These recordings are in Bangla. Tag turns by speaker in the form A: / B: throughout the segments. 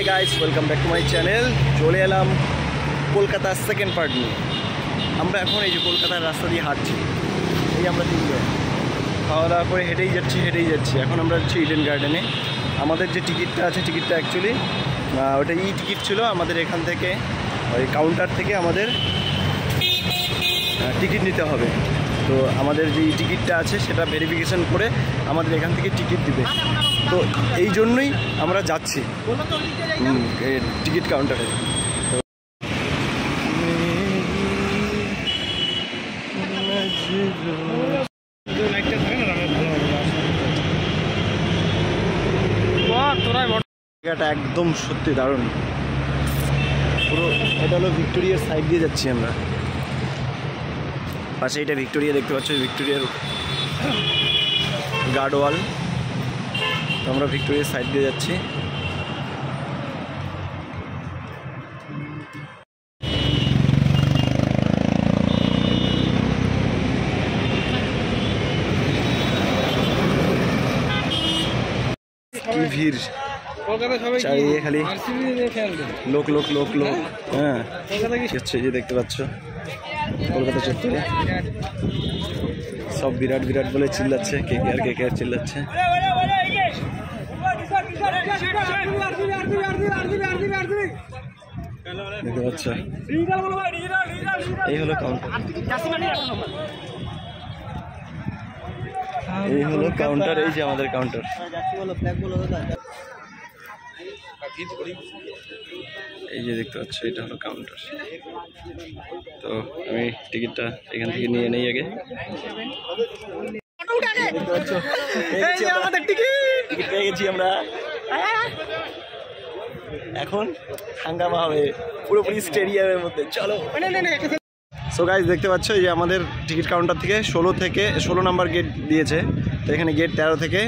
A: Hi guys, welcome back to my channel. চলে এলাম কলকাতার সেকেন্ড পার্ট নিয়ে। আমরা এখন এই যে কলকাতার রাস্তা দিয়ে হাঁটছি। এই আমরা তিনজন খাওয়া দাওয়া করে হেঁটেই যাচ্ছি। এখন আমরা যাচ্ছি ইডেন গার্ডেনে। আমাদের যে টিকিটটা আছে, টিকিটটা অ্যাকচুয়ালি ওটা টিকিট ছিল। আমাদের এখান থেকে ওই কাউন্টার থেকে আমাদের টিকিট নিতে হবে। তো আমাদের যে টিকিটটা আছে সেটা ভেরিফিকেশন করে আমাদের এখান থেকে টিকিট দিবে। তো এই জন্যই আমরা যাচ্ছি টিকিট কাউন্টারে। জায়গাটা একদম সত্যি দারুণ। পুরো এটা হলো ভিক্টোরিয়ার সাইড দিয়ে যাচ্ছি আমরা। পাশে এটা ভিক্টোরিয়া দেখতে পাচ্ছ, ভিক্টোরিয়ার গার্ড ওয়াল। তো আমরা ভিক্টোরিয়ার সাইড দিয়ে যাচ্ছি। কি ভিড় চারিদিকে, খালি লোক লোক লোক লোক। হ্যাঁ হচ্ছে যে দেখতে পাচ্ছ কলকাতা চত্বরে সব বিরাট বিরাট বলে চিল্লাচ্ছে, কে কে আর চিল্লাচ্ছে। দেখতে পাচ্ছ, এই হলো কাউন্টার, এই হলো কাউন্টার, এই যে আমাদের কাউন্টার। এই যে দেখতে পাচ্ছ এটা হলো কাউন্টার। তো আমি টিকিটটা এখান থেকে নিয়ে নেই আগে। টিকিট পেয়ে গেছি আমরা। এখন হাঙ্গামা হবে পুরোপুরি স্টেডিয়ামের মধ্যে। চলো। সো গাইস, দেখতে পাচ্ছ এই যে আমাদের টিকিট কাউন্টার থেকে 16 নাম্বার গেট দিয়েছে। তো এখানে গেট 13 থেকে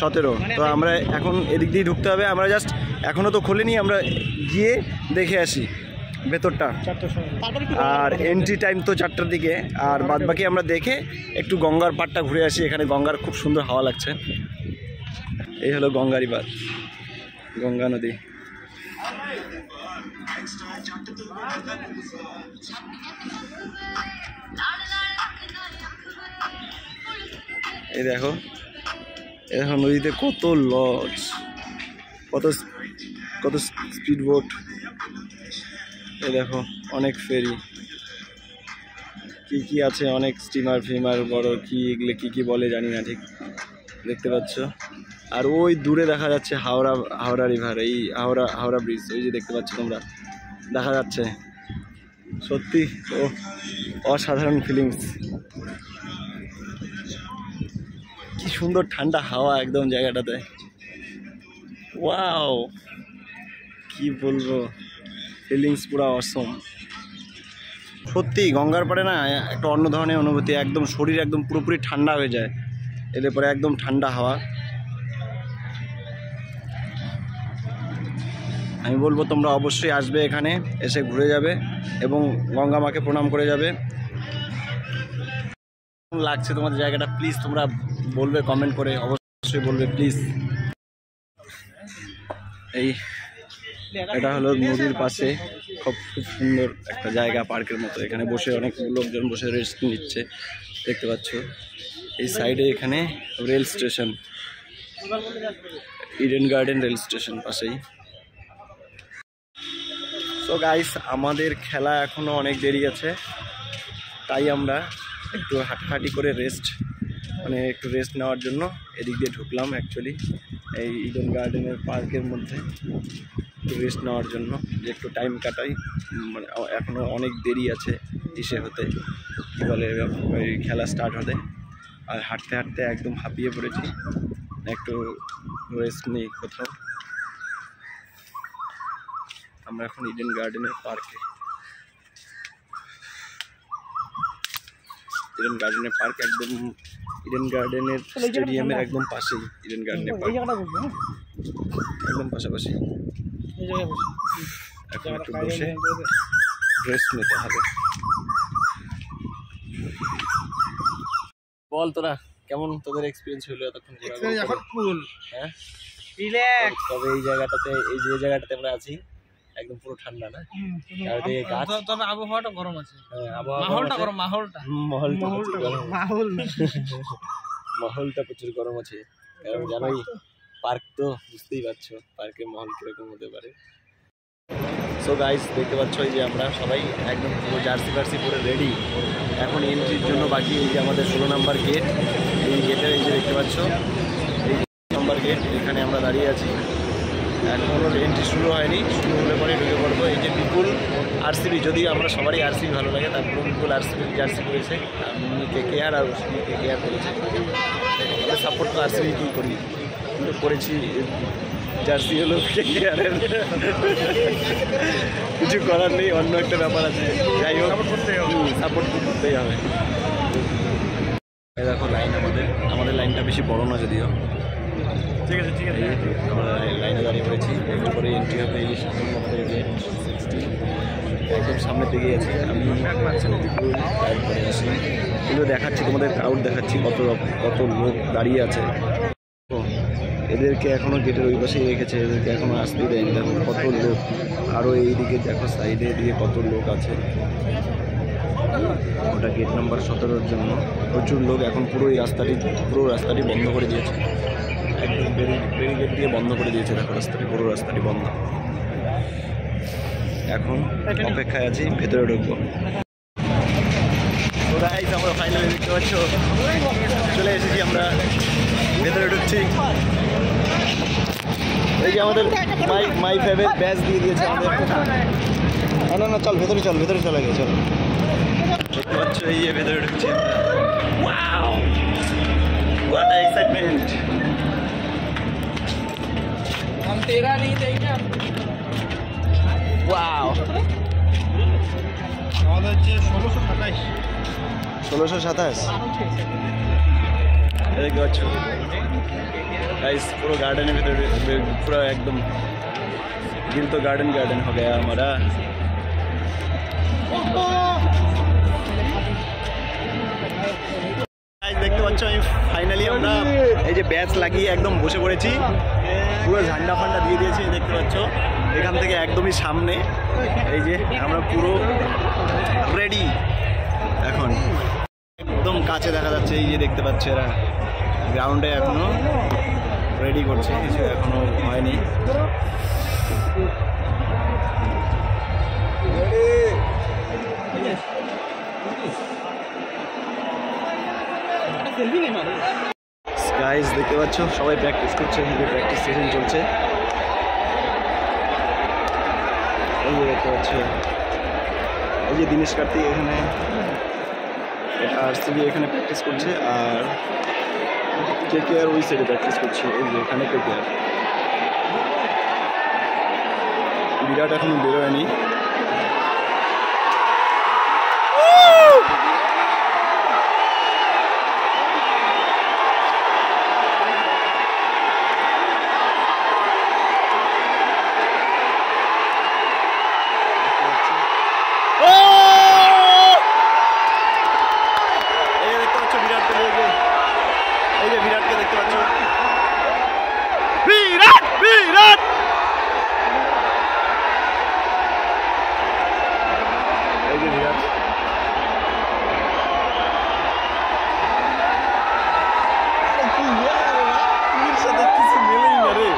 A: 17। তো আমরা এখন এদিক দিয়ে ঢুকতে হবে। আমরা জাস্ট এখনও তো খোলেনি, আমরা গিয়ে দেখে আসি ভেতরটা। আর এন্ট্রি টাইম তো 4টার দিকে। আর বাদবাকি আমরা দেখে একটু গঙ্গার পাড়টা ঘুরে আসি। এখানে গঙ্গার খুব সুন্দর হাওয়া লাগছে। এই হলো গঙ্গা রিভার, গঙ্গা নদী। এই দেখো নদীতে কত লঞ্চ, কত স্পিড বোট। এই দেখো অনেক ফেরি, কি আছে, অনেক স্টিমার ফিমার বড় কি, এগুলো কি বলে জানি না ঠিক। দেখতে পাচ্ছ। আর ওই দূরে দেখা যাচ্ছে হাওড়া রিভার, এই হাওড়া ব্রিজ। ওই যে দেখতে পাচ্ছ তোমরা, দেখা যাচ্ছে। সত্যি অসাধারণ ফিলিংস। কি সুন্দর ঠান্ডা হাওয়া একদম জায়গাটাতে। ওয়াও, কি বলবো, ফিলিংস পুরো অসম। সত্যি গঙ্গার পাড়ে না একটা অন্য ধরনের অনুভূতি। একদম শরীর একদম পুরোপুরি ঠান্ডা হয়ে যায়। এদের পরে একদম ঠান্ডা হাওয়া। আমি বলবো তোমরা অবশ্যই আসবে, এখানে এসে ঘুরে যাবে এবং গঙ্গা মাকে প্রণাম করে যাবে। কেমন লাগছে তোমাদের জায়গাটা প্লিজ তোমরা বলবে কমেন্ট করে, অবশ্যই বলবে প্লিজ। এটা হলো নদীর পাশে খুব সুন্দর একটা জায়গা, পার্কের মতো। এখানে বসে অনেক লোকজন বসে রেস্ট নিচ্ছে, দেখতে পাচ্ছ। এই সাইডে এখানে rail station, Eden garden rail station পাশেই। সো গাইস, আমাদের খেলা এখনো অনেক দেরি আছে, তাই আমরা একটু হাঁটাহাঁটি করে একটু রেস্ট নেওয়ার জন্য এদিক দিয়ে ঢুকলাম। অ্যাকচুয়ালি এই ইডেন গার্ডেনের পার্কের মধ্যে একটু রেস্ট নেওয়ার জন্য, যে একটু টাইম কাটাই। মানে এখনও অনেক দেরি আছে ইসে হতে, কী বলে, ওই খেলা স্টার্ট হতে। আর হাঁটতে হাঁটতে একদম হাঁপিয়ে পড়েছি, একটু রেস্ট নিই কোথাও। আমরা এখন ইডেন গার্ডেনের পার্কে। ইডেন গার্ডেনের পার্ক একদম ইডেন গার্ডেনের স্টেডিয়ামের একদম পাশেই ইডেন গার্ডেনের পার্ক, একদম পাশাপাশি। এখন একটু বসে রেস্ট নিতে হবে। বল তোরা কেমন, তোদের এক্সপিরিয়েন্স হলো এতক্ষণ?
B: এখন ফুল।
A: হ্যাঁ
B: রিল্যাক্স।
A: তবে এই জায়গাটাতে, এই যে জায়গাটাতে আমরা আছি একদম পুরো ঠান্ডা না, চারদিকে গাছ,
B: তবে আবহাওয়াটা গরম আছে।
A: হ্যাঁ আবহাওয়া
B: মাহলটা গরম, মাহলটা
A: মাহলটা প্রচুর গরম আছে। কারণ জানোই পার্ক তো, বুঝতেই পারছো পার্কের মহল কিরকম হতে পারে। সো গাইস দেখতে পাচ্ছ এই যে আমরা সবাই একদম পুরো জার্সি ফার্সি পরে রেডি। এখন এন্ট্রির জন্য বাকি এই যে আমাদের 16 নম্বর গেট, এই গেটে এই যে দেখতে পাচ্ছ এই নম্বর গেট, এখানে আমরা দাঁড়িয়ে আছি। এখনও এন্ট্রি শুরু হয়নি, শুরু হলে পরে ঢুকে পড়বো। এই যে বিপুল আরসিবি, যদি আমরা সবারই আরসিবি ভালো লাগে, তারপরে বিপুল আরসিবি জার্সি করেছে, আমি KKR আর KKR করেছে। আমরা সাপোর্ট তো আরসিবিকেই করি, কিন্তু করেছি জার্সি হলো KKR এর, কিছু করার নেই, অন্য একটা ব্যাপার আছে। যাই হোক সাপোর্ট করতেই হবে। দেখো লাইন, আমাদের লাইনটা বেশি বড় না যদিও, ঠিক আছে ঠিক আছে। আমরা লাইনে দাঁড়িয়ে পড়েছি, একটু করে এন্ট্রি হবে এই সামনের মধ্যে গেট 60, একদম সামনের দিকে আছি আমি। তারপরে আসি কিন্তু দেখাচ্ছি তোমাদের, ক্রাউড দেখাচ্ছি কত কত লোক দাঁড়িয়ে আছে। এদেরকে এখনও গেটের ওই পাশেই রেখেছে, এদেরকে এখনও আসতেই দেয়নি। দেখো কত লোক, আরও এইদিকে দেখো সাইডে দিয়ে কত লোক আছে। ওটা গেট নাম্বার 17-র জন্য প্রচুর লোক। এখন পুরো এই পুরো রাস্তাটি বন্ধ করে দিয়েছে, একদম ব্যারিকেড দিয়ে বন্ধ করে দিয়েছে। দেখো রাস্তাটি, পুরো রাস্তাটি বন্ধ। এখন অপেক্ষায় আছি, ভেতরে ঢুকবো। আমরা ফাইনালি দেখতে পাচ্ছ চলে এসেছি, আমরা ভেতরে ঢুকছি। এই যে আমাদের মাই ফেভারিট ব্যাচ দিয়ে দিয়েছে আমাদের। না চল ভেতরে চল, ভেতরে চলে গিয়ে চল। দেখতে পাচ্ছ এই যে ভেতরে ঢুকছি। Wow what a excitement.
B: हम तेरा नहीं देंगे।
A: ওয়াও,
B: আমাদের হচ্ছে 1627।
A: 1627 দেখতে পাচ্ছ गाइस, পুরো গার্ডেনের ভিতরে, পুরো একদম दिल तो गार्डन गार्डन हो गया हमारा। দেখতে পাচ্ছ আমি ফাইনালি আমরা এই যে ব্যাচ লাগিয়ে একদম বসে পড়েছি, পুরো ঝান্ডা ফান্ডা দিয়ে দিয়েছি। দেখতে পাচ্ছ এখান থেকে একদমই সামনে, এই যে আমরা পুরো রেডি। এখন একদম কাছে দেখা যাচ্ছে, এই যে দেখতে পাচ্ছ এরা গ্রাউন্ডে এখনো রেডি করছে, কিছু এখনো হয়নি। গাইস দেখতে পাচ্ছ সবাই প্র্যাকটিস করছে, প্র্যাকটিস সেশন চলছে। এই যে দেখতে পাচ্ছ এই যে দিনেশ কার্তিক এখানে, আরসিবি এখানে প্র্যাকটিস করছে, আর KKR ওই সাইডে প্র্যাকটিস করছে। এই যে এখানে KKR, বিরাট এখনো বেরোয়নি। বিরাটকে দেখতে পাচ্ছ, বিরাট বিরাট এই যে বিরাট। সাথে কিছু মেলেই না রে।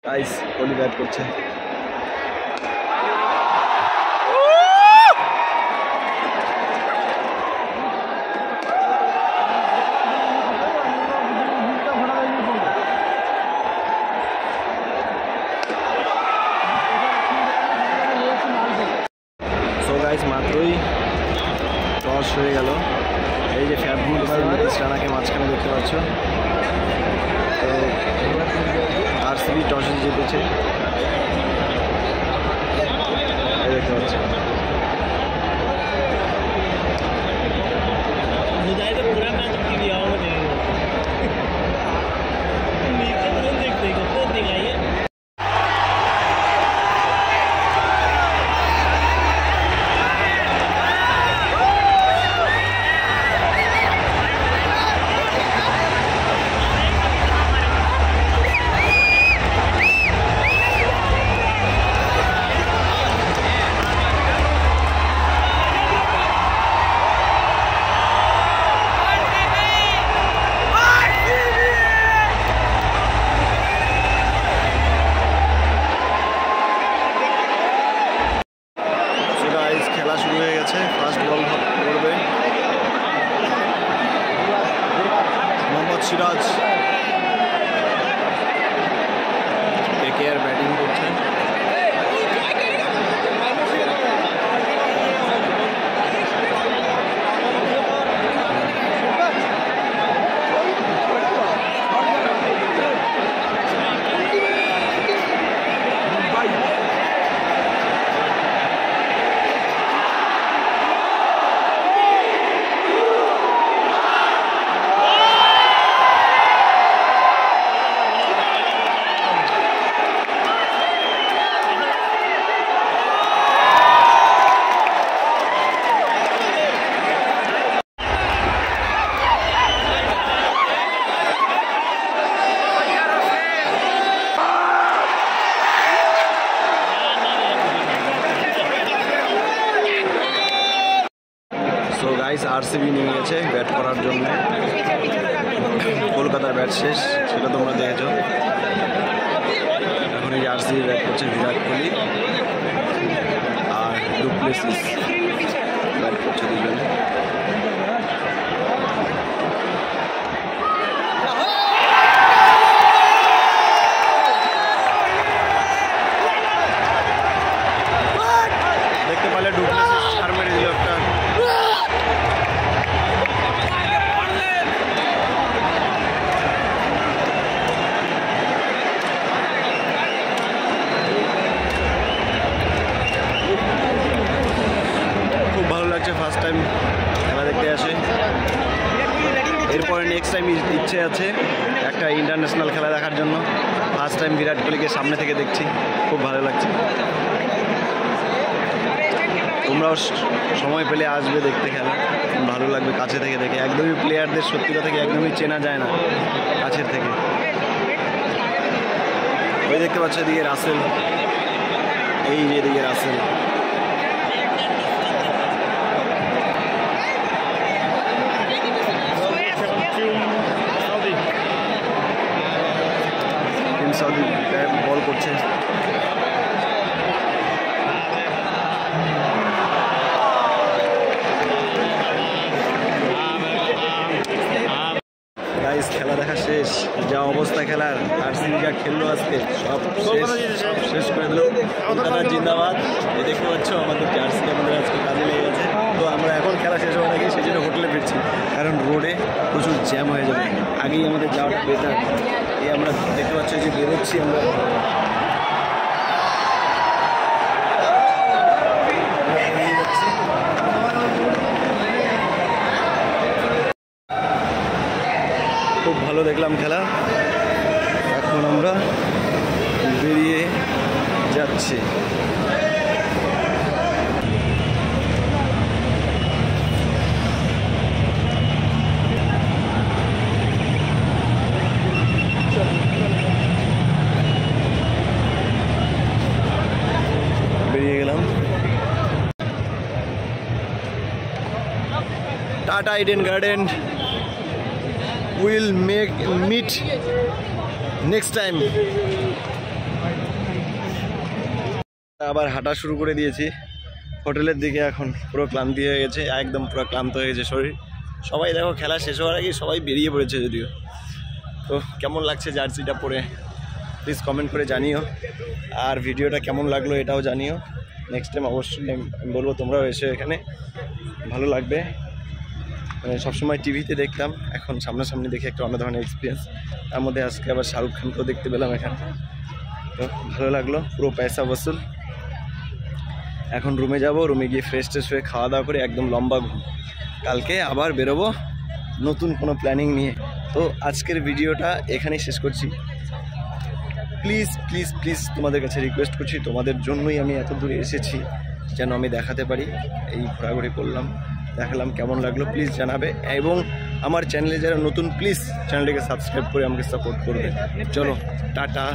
A: গাইস কোহলি ব্যাট করছে। মাত্রই টস হয়ে গেল। এই যে রানাকে মাঝখানে দেখতে পাচ্ছ, তো আরসিবি টসে জিতেছে দেখতে পাচ্ছ। গাইস আরসিবি নেমে গেছে ব্যাট করার জন্য। কলকাতার ব্যাট শেষ, সেটা তোমরা দেখেছো। এখন এই আরসিবি ব্যাট করছে বিরাট কোহলি আর ডু প্লেসিস ব্যাট করছে দুজনে। দেখতে পারলে ডু প্লেসিস ছাড় মেরে দিল একটা। ফার্স্ট টাইম খেলা দেখতে আসে। এরপরে নেক্সট টাইম ইচ্ছে আছে একটা ইন্টারন্যাশনাল খেলা দেখার জন্য। ফার্স্ট টাইম বিরাট কোহলিকে সামনে থেকে দেখছি, খুব ভালো লাগছে। তোমরাও সময় পেলে আসবে দেখতে খেলা, ভালো লাগবে কাছে থেকে দেখে। একদমই প্লেয়ারদের সত্যি কথা থেকে একদমই চেনা যায় না কাছের থেকে। ওই দেখতে পাচ্ছ এদিকে রাসেল, এই যে এদিকে রাসেল। সাউদি বল করছে। গাইস খেলা দেখা শেষ, যা অবস্থা খেলার, আরসিবি যা খেললো আজকে সব শেষ করে দিল। কলকাতা জিন্দাবাদ। এই দেখতে পাচ্ছ আমাদের জার্সি আমাদের আজকে কাজে লেগে গেছে। তো আমরা এখন খেলা শেষ হওয়ার আগে সেই জন্য হোটেলে ফিরছি, কারণ রোডে প্রচুর জ্যাম হয়ে যাবে। আগেই আমাদের যাওয়াটা বেটার। এই আমরা দেখতে পাচ্ছি যে বেরোচ্ছি আমরা। খুব ভালো দেখলাম খেলা, এখন আমরা বেরিয়ে যাচ্ছি। বেরিয়ে গেলাম। Tata Eden Garden. Will meet next time. আবার হাঁটা শুরু করে দিয়েছি হোটেলের দিকে। এখন পুরো ক্লান্তি হয়ে গেছে, একদম পুরো ক্লান্ত হয়ে গেছে শরীর। সবাই দেখো খেলা শেষ হওয়ার আগে সবাই বেরিয়ে পড়েছে যদিও। তো কেমন লাগছে জার্সিটা পরে প্লিজ কমেন্ট করে জানিও, আর ভিডিওটা কেমন লাগলো এটাও জানিও। নেক্সট টাইম অবশ্যই আমি বলবো তোমরাও এসে এখানে, ভালো লাগবে। মানে সবসময় টিভিতে দেখতাম, এখন সামনাসামনি দেখে একটা অন্য ধরনের এক্সপিরিয়েন্স। তার মধ্যে আজকে আবার শাহরুখ খানকেও দেখতে পেলাম এখানে, তো ভালো লাগলো। পুরো পয়সা বসুল। এখন রুমে যাব, রুমে গিয়ে ফ্রেশ ট্রেশ হয়ে খাওয়া দাওয়া করে একদম লম্বা ঘুম। কালকে আবার বেরোবো নতুন কোনো প্ল্যানিং নিয়ে। তো আজকের ভিডিওটা এখানেই শেষ করছি। প্লিজ প্লিজ প্লিজ তোমাদের কাছে রিকোয়েস্ট করছি, তোমাদের জন্যই আমি এত দূরে এসেছি, যেন আমি দেখাতে পারি। এই ঘোরাঘুরি করলাম, দেখালাম, কেমন লাগলো প্লিজ জানাবে। এবং আমার চ্যানেলে যারা নতুন প্লিজ চ্যানেলটাকে সাবস্ক্রাইব করে আমাকে সাপোর্ট করবে। চলো টাটা।